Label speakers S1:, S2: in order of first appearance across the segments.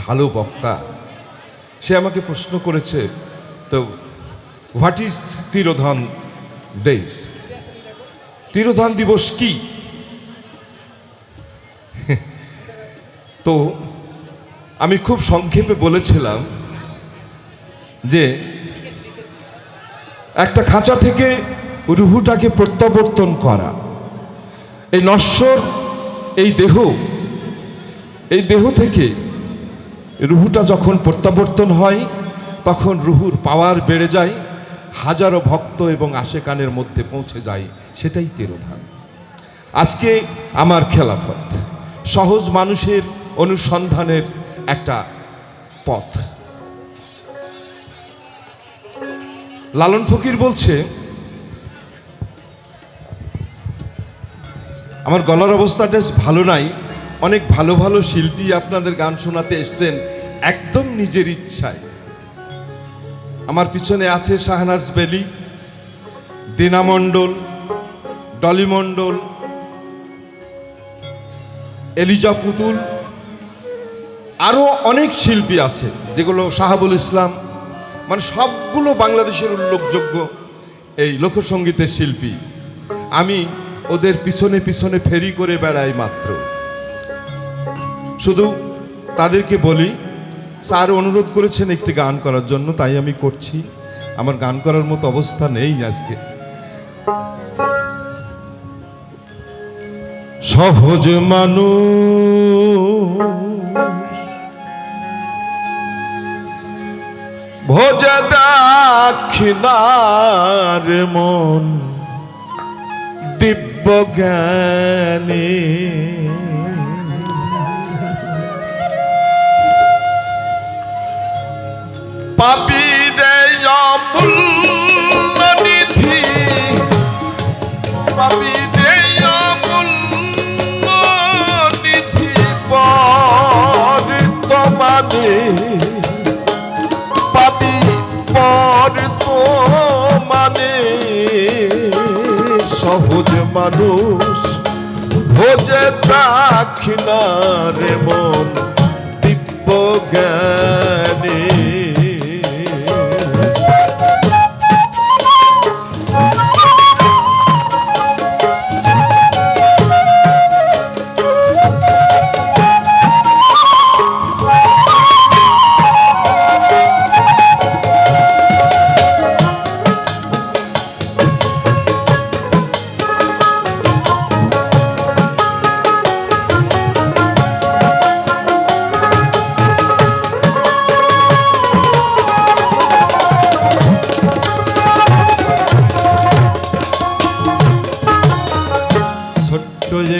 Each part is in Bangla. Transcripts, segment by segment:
S1: ভালো বক্তা, সে আমাকে প্রশ্ন করেছে, তো হোয়াট ইজ তিরোধান ডেজ, তিরোধান দিবস কি? তো আমি খুব সংক্ষেপে বলেছিলাম যে একটা খাঁচা থেকে রুহুটাকে প্রত্যাবর্তন করা, এই নশ্বর এই দেহ থেকে রুহুটা যখন প্রত্যাবর্তন হয় তখন রুহুর পাওয়ার বেড়ে যায়, হাজারো ভক্ত এবং আশেকানের মধ্যে পৌঁছে যায়, সেটাই তিরোধান। আজকে আমার খেলাফত সহজ মানুষের অনুসন্ধানের একটা পথ। লালন ফকির বলছে, আমার গলার অবস্থাটা ভালো নাই, অনেক ভালো ভালো শিল্পী আপনাদের গান শোনাতে এসছেন একদম নিজের ইচ্ছায়। আমার পিছনে আছে শাহনাজ বেলি, দীনা মণ্ডল, ডলি মণ্ডল, এলিজা পুতুল, আরো অনেক শিল্পী আছে যেগুলো, শাহাবুল ইসলাম, মানে সবগুলো বাংলাদেশের উল্লেখযোগ্য এই লোকসঙ্গীতের শিল্পী। আমি ওদের পিছনে পিছনে ফেরি করে বেড়াই মাত্র। শুধু তাদেরকে বলি, স্যার অনুরোধ করেছেন একটি গান করার জন্য, তাই আমি করছি। আমার গান করার মতো অবস্থা নেই আজকে। সহজ মানুষ ভোজে দাক্ষিণার মন দিব্য জ্ঞানী, পাপি রে অমূল্য নিধি, পাপি রে অমূল্য নিধি পর তোমারে, পাপি পর তোমারে। সহজ মানুষ ভোজে দাক্ষিণারে মন দিব্য জ্ঞানী।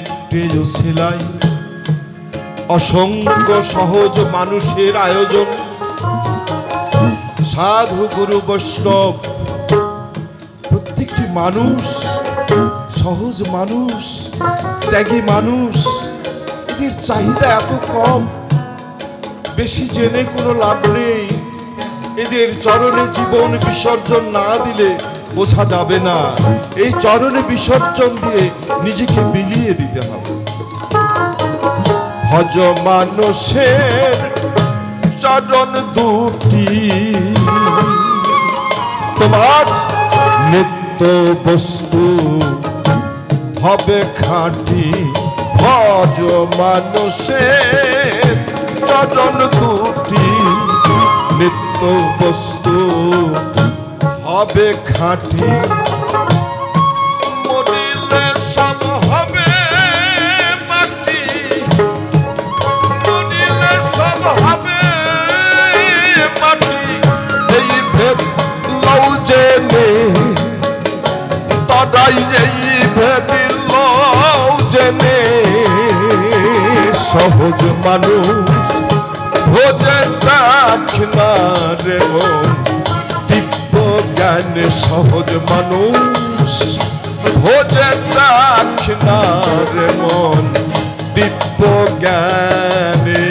S1: একটি উছিলাই অসংখ্য সহজ মানুষের আয়োজন, সাধু গুরু বৈষ্ণব, প্রত্যেকটি মানুষ সহজ মানুষ, ত্যাগী মানুষ। এদের চাহিদা এত কম, বেশি জেনে কোনো লাভ নেই। এদের চরণে জীবন বিসর্জন না দিলে বোঝা যাবে না। এই চরণে বিসর্জন দিয়ে নিজেকে বিলিয়ে দিতে হবে। ভজ মানুষের চরণ দুটি, তোমার নিত্য বস্তু হবে খাঁটি। ভজ মানুষের চরণ দুটি, নিত্য বস্তু হবে খাঁটি। মরিলে সব হবে মাটি, মরিলে সব হবে মাটি। এই ভেদ লও জেনে, তদাই এই ভেদ লও জেনে। সহজ মানুষ ভোজে দাক্ষিণারে মন দিব্য জ্ঞানে। সহজ মানুষ ভোজে দাক্ষিণারে মন দিব্য জ্ঞানে।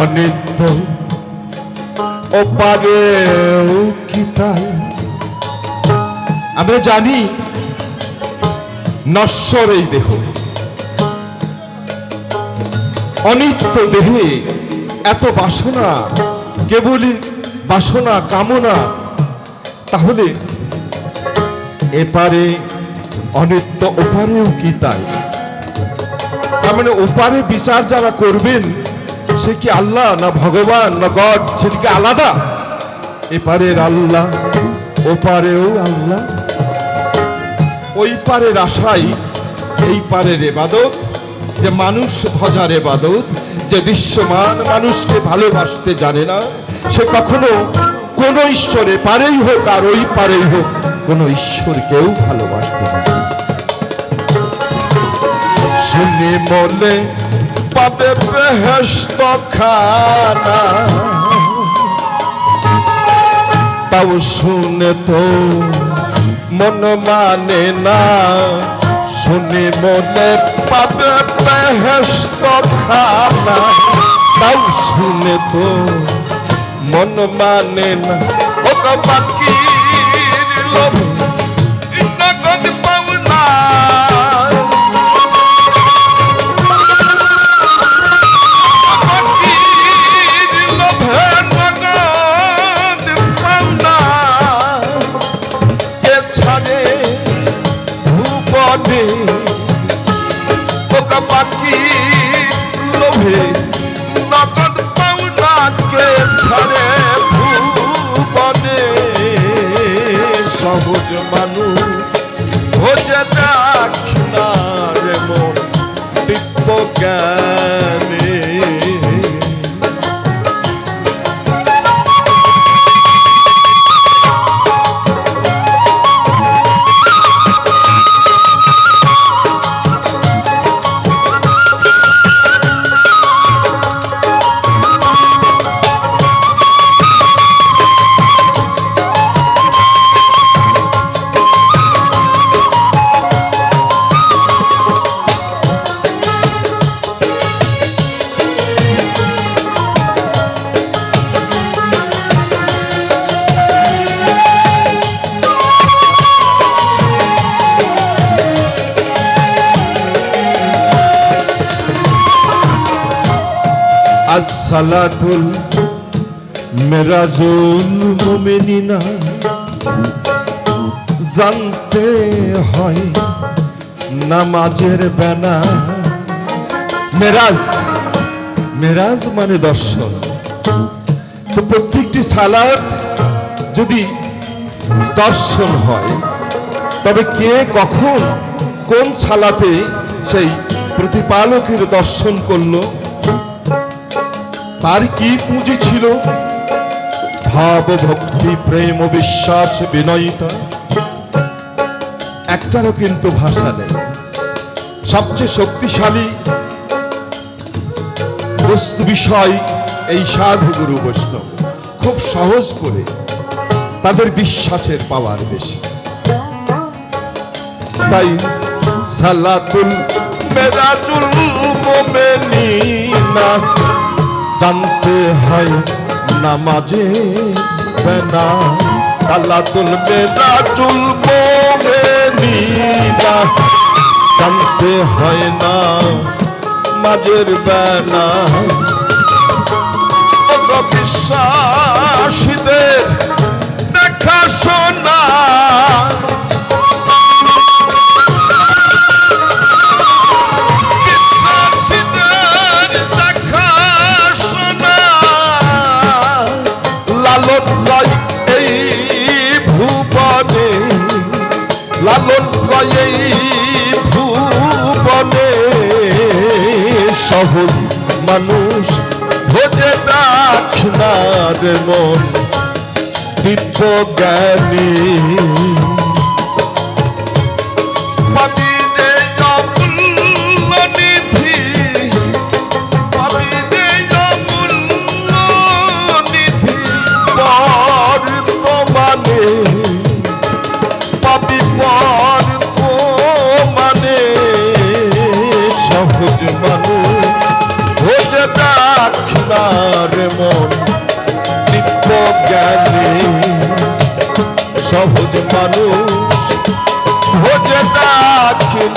S1: অনিত্য ওপারেও কি তাই? আমরা জানি নশ্বর এই দেহ, অনিত্য দেহে এত বাসনা, কেবলই বাসনা কামনা, তাহলে এপারে অনিত্য ওপারেও কি তাই? তার মানে ওপারে বিচার যারা করবেন সে কি আল্লাহ না ভগবান না গড, সেটিকে আলাদা? এপারের আল্লাহ ওপারেও আল্লাহ। ওই পারের আশাই এই পারের ইবাদত, যে মানুষ ভজার ইবাদত, যে দৃশ্যমান মানুষকে ভালোবাসতে জানে না, সে কখনো কোন ঈশ্বরে পারেই হোক আর ওই পারেই হোক কোন ঈশ্বরকেও ভালোবাসতে পারে। শুনে মনে পাবে বেহেশত খানা, তাও শুনে তো মন মানে না। শুনে মনে পাবে বেহেশত খানা, তাও শুনে তো মন মানে না। ও তো বাকির লোভ নগদ পাওনা, বাকি লোভে নগদ পাওনা কে ছাড়ে ভুবনে। সহজ মানুষ ভোজে দেখ না রে মন দিব্য জ্ঞানে। আসসালাতুল মেরাজুল মুমিনিনা, জানতে হয় নামাজের বেনা। মেরাজ, মেরাজ মানে দর্শন। তো প্রত্যেকটি সালাত যদি দর্শন হয়, তবে কে কখন কোন সালাতে সেই প্রতিপালকের দর্শন করলো, তার কি পুঁজি ছিল? ভাব ভক্তি প্রেম বিশ্বাস বিনয়িতা, একটারও কিন্তু ভাষা নেই। সবচেয়ে শক্তিশালী বস্তু বিষয় এই সাধু গুরু বৈষ্ণব, খুব সহজ করে তাদের বিশ্বাসের পাওয়ার বেশি। তাই সালাতুল মেরাজুল মুমিনিনা, জানতে হয় নামাজে বেনা। সালাতুল মেরাজুল মুমিনিনা, জানতে হয় না মাঝের বেনা। বিশ্বাসীদের দেখা শোনা, লালন কয় এই ভুবনে। সহজ মানুষ ভোজে দেখ না রে মন দিব্য জ্ঞানী। সহজ মানুষ ভোজে দেখ না রে মন দিব্য জ্ঞানে সহজ মানুষ ভোজে দাখিল